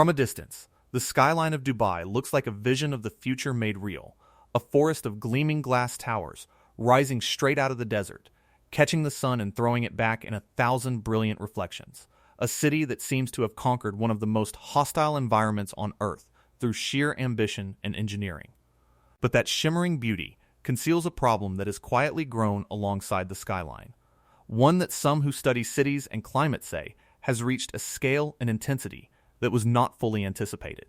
From a distance, the skyline of Dubai looks like a vision of the future made real, a forest of gleaming glass towers rising straight out of the desert, catching the sun and throwing it back in 1,000 brilliant reflections. A city that seems to have conquered one of the most hostile environments on Earth through sheer ambition and engineering. But that shimmering beauty conceals a problem that has quietly grown alongside the skyline, one that some who study cities and climate say has reached a scale and intensity that was not fully anticipated.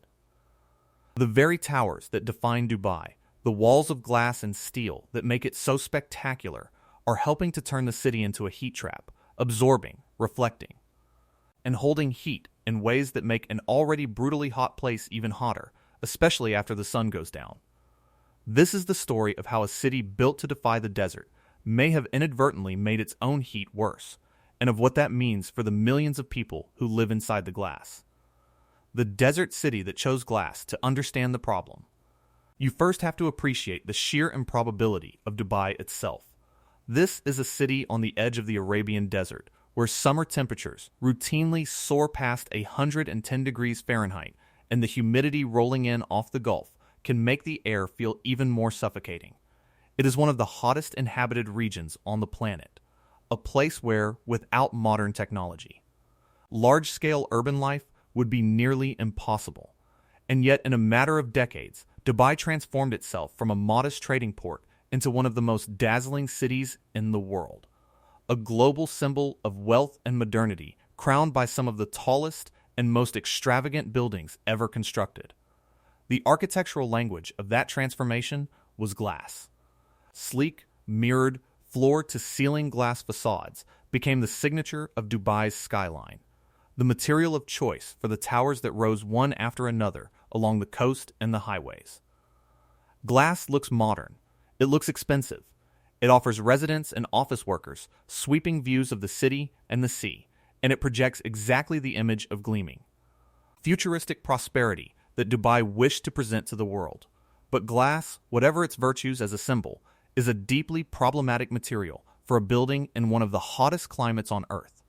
The very towers that define Dubai, the walls of glass and steel that make it so spectacular, are helping to turn the city into a heat trap, absorbing, reflecting, and holding heat in ways that make an already brutally hot place even hotter, especially after the sun goes down. This is the story of how a city built to defy the desert may have inadvertently made its own heat worse, and of what that means for the millions of people who live inside the glass. The desert city that chose glass to understand the problem. You first have to appreciate the sheer improbability of Dubai itself. This is a city on the edge of the Arabian desert, where summer temperatures routinely soar past 110 degrees Fahrenheit, and the humidity rolling in off the Gulf can make the air feel even more suffocating. It is one of the hottest inhabited regions on the planet, a place where, without modern technology, large-scale urban life would be nearly impossible. And yet, in a matter of decades, Dubai transformed itself from a modest trading port into one of the most dazzling cities in the world. A global symbol of wealth and modernity, crowned by some of the tallest and most extravagant buildings ever constructed. The architectural language of that transformation was glass. Sleek, mirrored, floor-to-ceiling glass facades became the signature of Dubai's skyline, the material of choice for the towers that rose one after another along the coast and the highways. Glass looks modern. It looks expensive. It offers residents and office workers sweeping views of the city and the sea, and it projects exactly the image of gleaming. Futuristic prosperity that Dubai wished to present to the world. But glass, whatever its virtues as a symbol, is a deeply problematic material for a building in one of the hottest climates on Earth.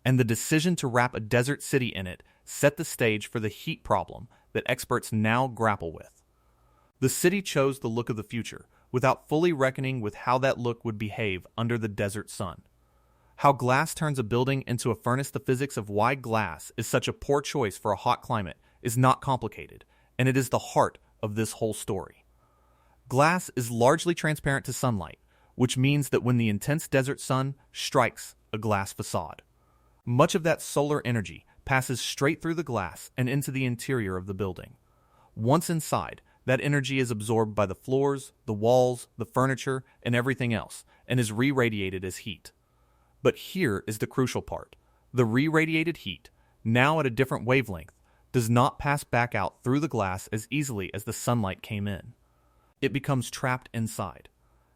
And the decision to wrap a desert city in it set the stage for the heat problem that experts now grapple with. The city chose the look of the future without fully reckoning with how that look would behave under the desert sun. How glass turns a building into a furnace. The physics of why glass is such a poor choice for a hot climate is not complicated, and it is the heart of this whole story. Glass is largely transparent to sunlight, which means that when the intense desert sun strikes a glass facade, much of that solar energy passes straight through the glass and into the interior of the building. Once inside, that energy is absorbed by the floors, the walls, the furniture, and everything else, and is re-radiated as heat. But here is the crucial part. The re-radiated heat, now at a different wavelength, does not pass back out through the glass as easily as the sunlight came in. It becomes trapped inside.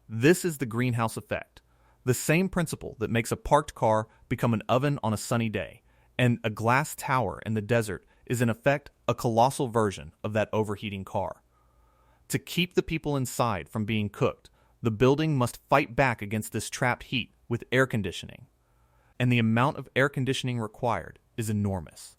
This is the greenhouse effect, the same principle that makes a parked car become an oven on a sunny day, and a glass tower in the desert is in effect a colossal version of that overheating car. To keep the people inside from being cooked, the building must fight back against this trapped heat with air conditioning. And the amount of air conditioning required is enormous.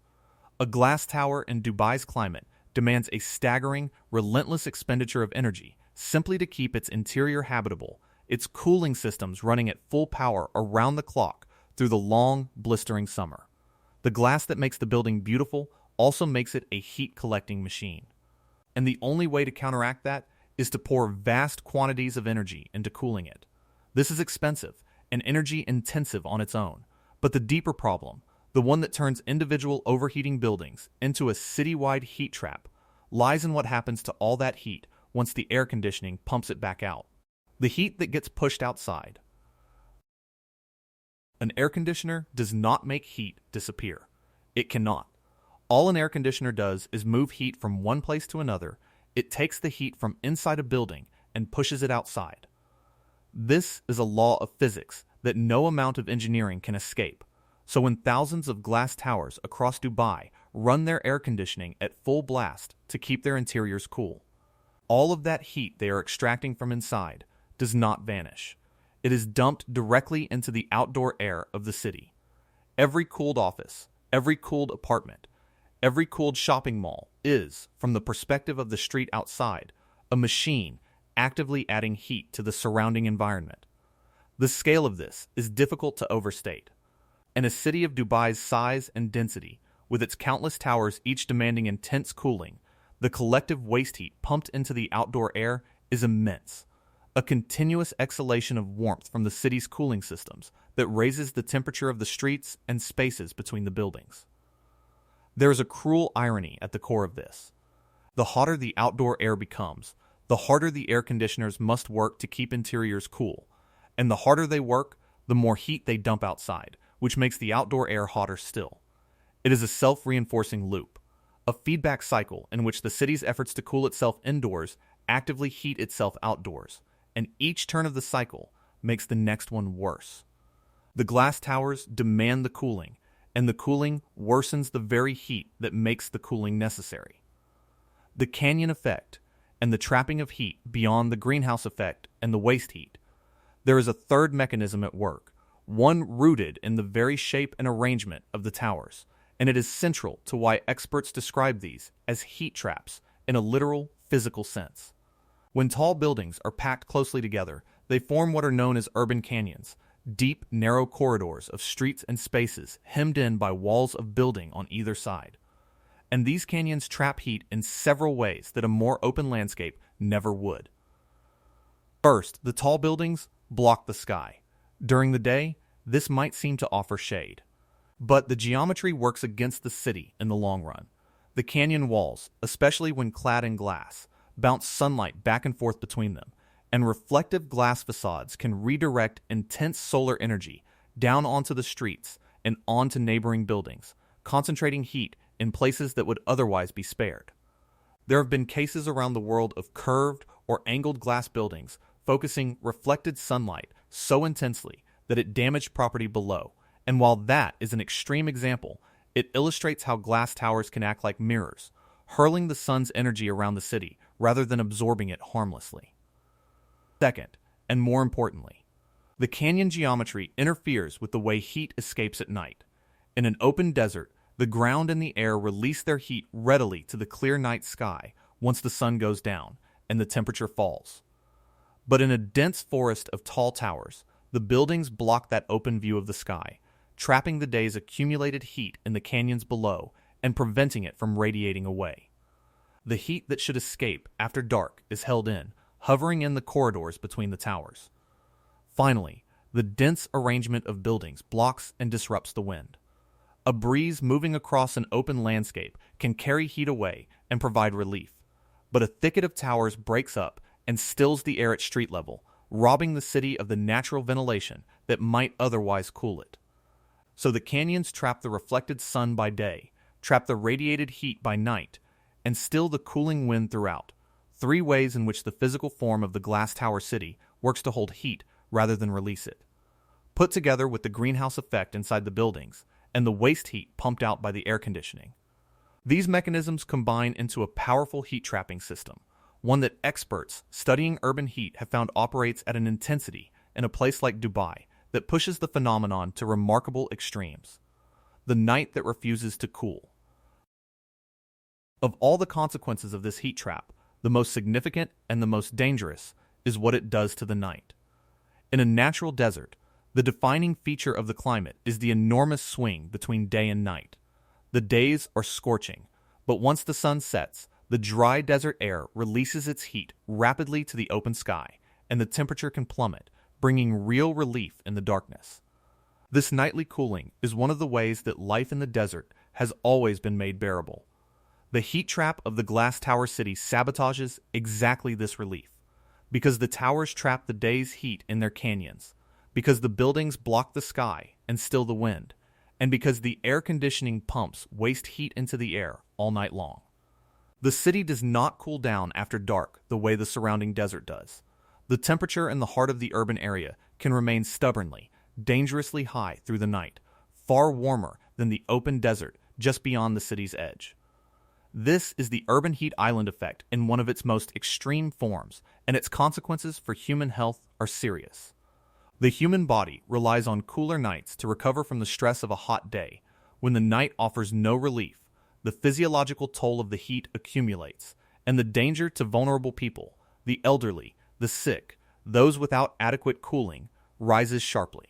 A glass tower in Dubai's climate demands a staggering, relentless expenditure of energy simply to keep its interior habitable, its cooling systems running at full power around the clock through the long, blistering summer. The glass that makes the building beautiful also makes it a heat-collecting machine. And the only way to counteract that is to pour vast quantities of energy into cooling it. This is expensive and energy-intensive on its own, but the deeper problem, the one that turns individual overheating buildings into a citywide heat trap, lies in what happens to all that heat once the air conditioning pumps it back out. The heat that gets pushed outside. An air conditioner does not make heat disappear. It cannot. All an air conditioner does is move heat from one place to another. It takes the heat from inside a building and pushes it outside. This is a law of physics that no amount of engineering can escape. So when thousands of glass towers across Dubai run their air conditioning at full blast to keep their interiors cool, all of that heat they are extracting from inside does not vanish. It is dumped directly into the outdoor air of the city. Every cooled office, every cooled apartment, Every cooled shopping mall is, from the perspective of the street outside, a machine actively adding heat to the surrounding environment. The scale of this is difficult to overstate. In a city of Dubai's size and density, with its countless towers each demanding intense cooling, the collective waste heat pumped into the outdoor air is immense. A continuous exhalation of warmth from the city's cooling systems that raises the temperature of the streets and spaces between the buildings. There is a cruel irony at the core of this. The hotter the outdoor air becomes, the harder the air conditioners must work to keep interiors cool, and the harder they work, the more heat they dump outside, which makes the outdoor air hotter still. It is a self-reinforcing loop, a feedback cycle in which the city's efforts to cool itself indoors actively heat itself outdoors, and each turn of the cycle makes the next one worse. The glass towers demand the cooling, and the cooling worsens the very heat that makes the cooling necessary. The canyon effect and the trapping of heat beyond the greenhouse effect and the waste heat. There is a third mechanism at work, one rooted in the very shape and arrangement of the towers, and it is central to why experts describe these as heat traps in a literal, physical sense. When tall buildings are packed closely together, they form what are known as urban canyons, deep, narrow corridors of streets and spaces hemmed in by walls of building on either side. And these canyons trap heat in several ways that a more open landscape never would. First, the tall buildings block the sky. During the day, this might seem to offer shade. But the geometry works against the city in the long run. The canyon walls, especially when clad in glass, bounce sunlight back and forth between them, and reflective glass facades can redirect intense solar energy down onto the streets and onto neighboring buildings, concentrating heat in places that would otherwise be spared. There have been cases around the world of curved or angled glass buildings focusing reflected sunlight so intensely that it damaged property below, and while that is an extreme example, it illustrates how glass towers can act like mirrors, hurling the sun's energy around the city rather than absorbing it harmlessly. Second, and more importantly, the canyon geometry interferes with the way heat escapes at night. In an open desert, the ground and the air release their heat readily to the clear night sky once the sun goes down and the temperature falls. But in a dense forest of tall towers, the buildings block that open view of the sky, trapping the day's accumulated heat in the canyons below and preventing it from radiating away. The heat that should escape after dark is held in, hovering in the corridors between the towers. Finally, the dense arrangement of buildings blocks and disrupts the wind. A breeze moving across an open landscape can carry heat away and provide relief, but a thicket of towers breaks up and stills the air at street level, robbing the city of the natural ventilation that might otherwise cool it. So the canyons trap the reflected sun by day, trap the radiated heat by night, and still the cooling wind throughout. 3 ways in which the physical form of the glass tower city works to hold heat rather than release it. Put together with the greenhouse effect inside the buildings and the waste heat pumped out by the air conditioning. These mechanisms combine into a powerful heat trapping system, one that experts studying urban heat have found operates at an intensity in a place like Dubai that pushes the phenomenon to remarkable extremes. The night that refuses to cool. Of all the consequences of this heat trap, the most significant and the most dangerous is what it does to the night. In a natural desert, the defining feature of the climate is the enormous swing between day and night. The days are scorching, but once the sun sets, the dry desert air releases its heat rapidly to the open sky, and the temperature can plummet, bringing real relief in the darkness. This nightly cooling is one of the ways that life in the desert has always been made bearable. The heat trap of the glass tower city sabotages exactly this relief, because the towers trap the day's heat in their canyons, because the buildings block the sky and still the wind, and because the air conditioning pumps waste heat into the air all night long. The city does not cool down after dark the way the surrounding desert does. The temperature in the heart of the urban area can remain stubbornly, dangerously high through the night, far warmer than the open desert just beyond the city's edge. This is the urban heat island effect in one of its most extreme forms, and its consequences for human health are serious. The human body relies on cooler nights to recover from the stress of a hot day. When the night offers no relief, the physiological toll of the heat accumulates, and the danger to vulnerable people, the elderly, the sick, those without adequate cooling, rises sharply.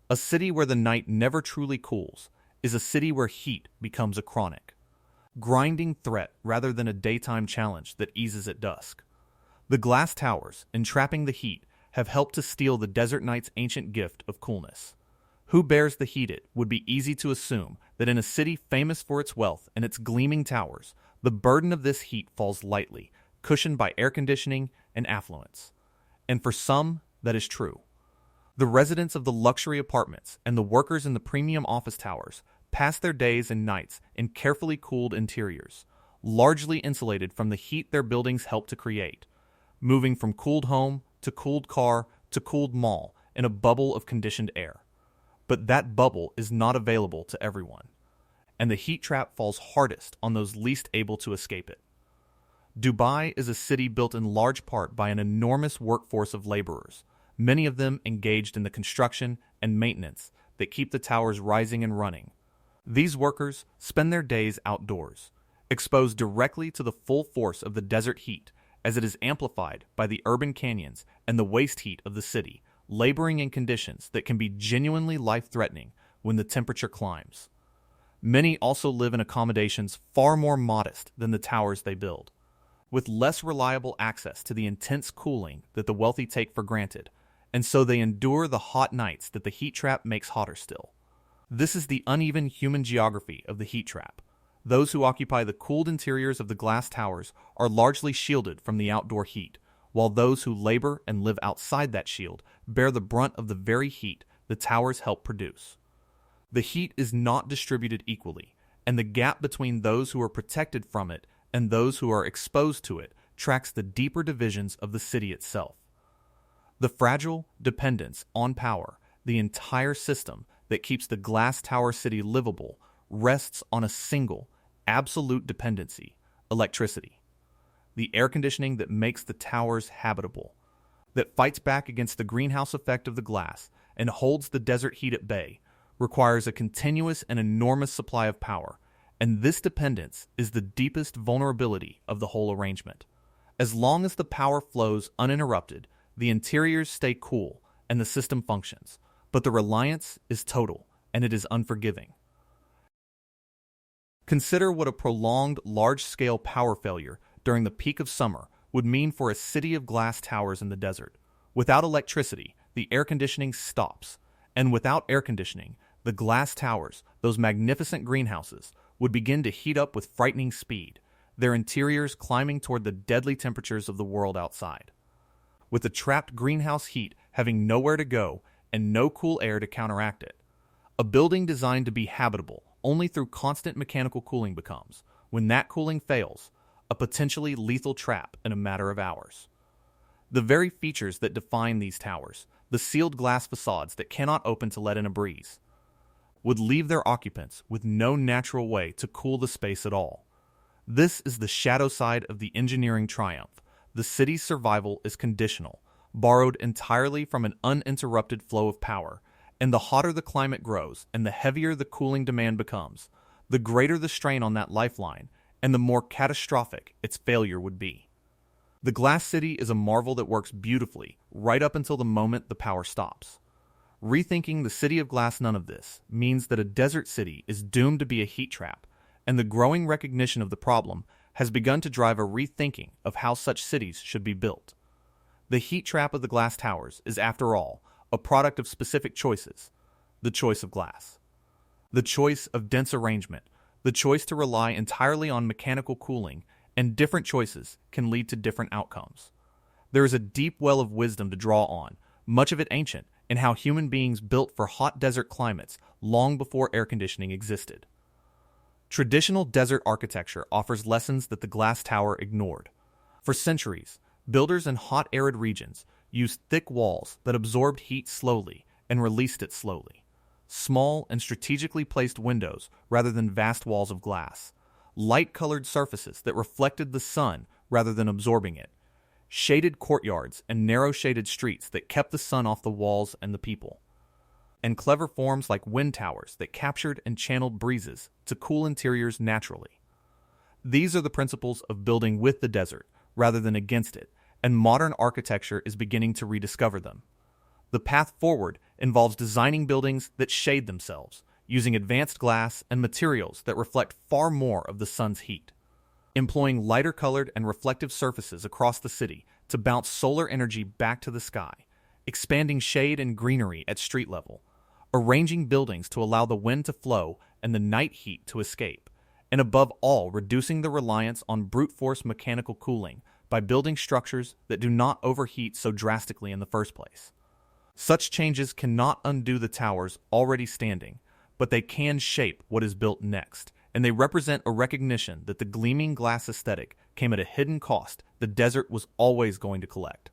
A city where the night never truly cools is a city where heat becomes a chronic, grinding threat rather than a daytime challenge that eases at dusk. The glass towers, entrapping the heat, have helped to steal the desert night's ancient gift of coolness. Who bears the heat? It would be easy to assume that in a city famous for its wealth and its gleaming towers, the burden of this heat falls lightly, cushioned by air conditioning and affluence. And for some, that is true. The residents of the luxury apartments and the workers in the premium office towers pass their days and nights in carefully cooled interiors, largely insulated from the heat their buildings help to create, moving from cooled home to cooled car to cooled mall in a bubble of conditioned air. But that bubble is not available to everyone, and the heat trap falls hardest on those least able to escape it. Dubai is a city built in large part by an enormous workforce of laborers, many of them engaged in the construction and maintenance that keep the towers rising and running. These workers spend their days outdoors, exposed directly to the full force of the desert heat as it is amplified by the urban canyons and the waste heat of the city, laboring in conditions that can be genuinely life-threatening when the temperature climbs. Many also live in accommodations far more modest than the towers they build, with less reliable access to the intense cooling that the wealthy take for granted, and so they endure the hot nights that the heat trap makes hotter still. This is the uneven human geography of the heat trap. Those who occupy the cooled interiors of the glass towers are largely shielded from the outdoor heat, while those who labor and live outside that shield bear the brunt of the very heat the towers help produce. The heat is not distributed equally, and the gap between those who are protected from it and those who are exposed to it tracks the deeper divisions of the city itself. The fragile dependence on power, the entire system that keeps the glass tower city livable, rests on a single, absolute dependency: electricity. The air conditioning that makes the towers habitable, that fights back against the greenhouse effect of the glass and holds the desert heat at bay, requires a continuous and enormous supply of power, and this dependence is the deepest vulnerability of the whole arrangement. As long as the power flows uninterrupted, the interiors stay cool and the system functions, but the reliance is total and it is unforgiving. Consider what a prolonged, large-scale power failure during the peak of summer would mean for a city of glass towers in the desert. Without electricity, the air conditioning stops, and without air conditioning, the glass towers, those magnificent greenhouses, would begin to heat up with frightening speed, their interiors climbing toward the deadly temperatures of the world outside. With the trapped greenhouse heat having nowhere to go and no cool air to counteract it, a building designed to be habitable only through constant mechanical cooling becomes, when that cooling fails, a potentially lethal trap in a matter of hours. The very features that define these towers, the sealed glass facades that cannot open to let in a breeze, would leave their occupants with no natural way to cool the space at all. This is the shadow side of the engineering triumph. The city's survival is conditional, borrowed entirely from an uninterrupted flow of power, and the hotter the climate grows and the heavier the cooling demand becomes, the greater the strain on that lifeline, and the more catastrophic its failure would be. The glass city is a marvel that works beautifully right up until the moment the power stops. Rethinking the city of glass, none of this means that a desert city is doomed to be a heat trap, and the growing recognition of the problem has begun to drive a rethinking of how such cities should be built. The heat trap of the glass towers is, after all, a product of specific choices: the choice of glass, the choice of dense arrangement, the choice to rely entirely on mechanical cooling, and different choices can lead to different outcomes. There is a deep well of wisdom to draw on, much of it ancient, in how human beings built for hot desert climates long before air conditioning existed. Traditional desert architecture offers lessons that the glass tower ignored. For centuries, builders in hot arid regions used thick walls that absorbed heat slowly and released it slowly. Small and strategically placed windows rather than vast walls of glass. Light-colored surfaces that reflected the sun rather than absorbing it. Shaded courtyards and narrow shaded streets that kept the sun off the walls and the people. And clever forms like wind towers that captured and channeled breezes to cool interiors naturally. These are the principles of building with the desert rather than against it, and modern architecture is beginning to rediscover them. The path forward involves designing buildings that shade themselves, using advanced glass and materials that reflect far more of the sun's heat, employing lighter-colored and reflective surfaces across the city to bounce solar energy back to the sky, expanding shade and greenery at street level, arranging buildings to allow the wind to flow and the night heat to escape, and above all, reducing the reliance on brute force mechanical cooling by building structures that do not overheat so drastically in the first place. Such changes cannot undo the towers already standing, but they can shape what is built next, and they represent a recognition that the gleaming glass aesthetic came at a hidden cost the desert was always going to collect.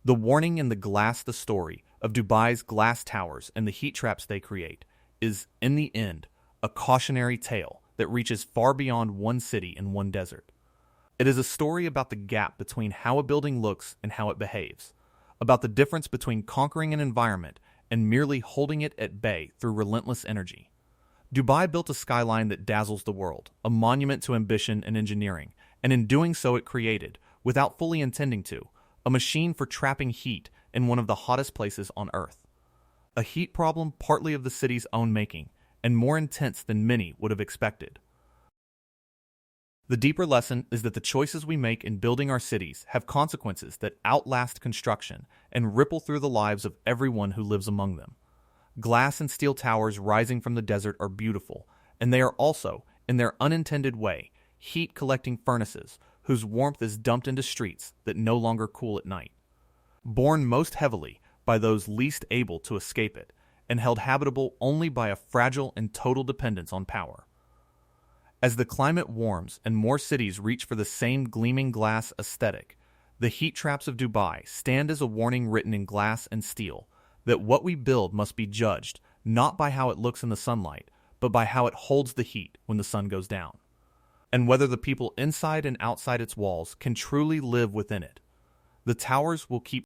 The warning in the Glass the Story of Dubai's glass towers and the heat traps they create is, in the end, a cautionary tale that reaches far beyond one city and one desert. It is a story about the gap between how a building looks and how it behaves, about the difference between conquering an environment and merely holding it at bay through relentless energy. Dubai built a skyline that dazzles the world, a monument to ambition and engineering, and in doing so it created, without fully intending to, a machine for trapping heat in one of the hottest places on Earth. A heat problem partly of the city's own making, and more intense than many would have expected. The deeper lesson is that the choices we make in building our cities have consequences that outlast construction and ripple through the lives of everyone who lives among them. Glass and steel towers rising from the desert are beautiful, and they are also, in their unintended way, heat-collecting furnaces whose warmth is dumped into streets that no longer cool at night. Borne most heavily by those least able to escape it, and held habitable only by a fragile and total dependence on power. As the climate warms and more cities reach for the same gleaming glass aesthetic, the heat traps of Dubai stand as a warning written in glass and steel that what we build must be judged not by how it looks in the sunlight, but by how it holds the heat when the sun goes down, and whether the people inside and outside its walls can truly live within it. The towers will keep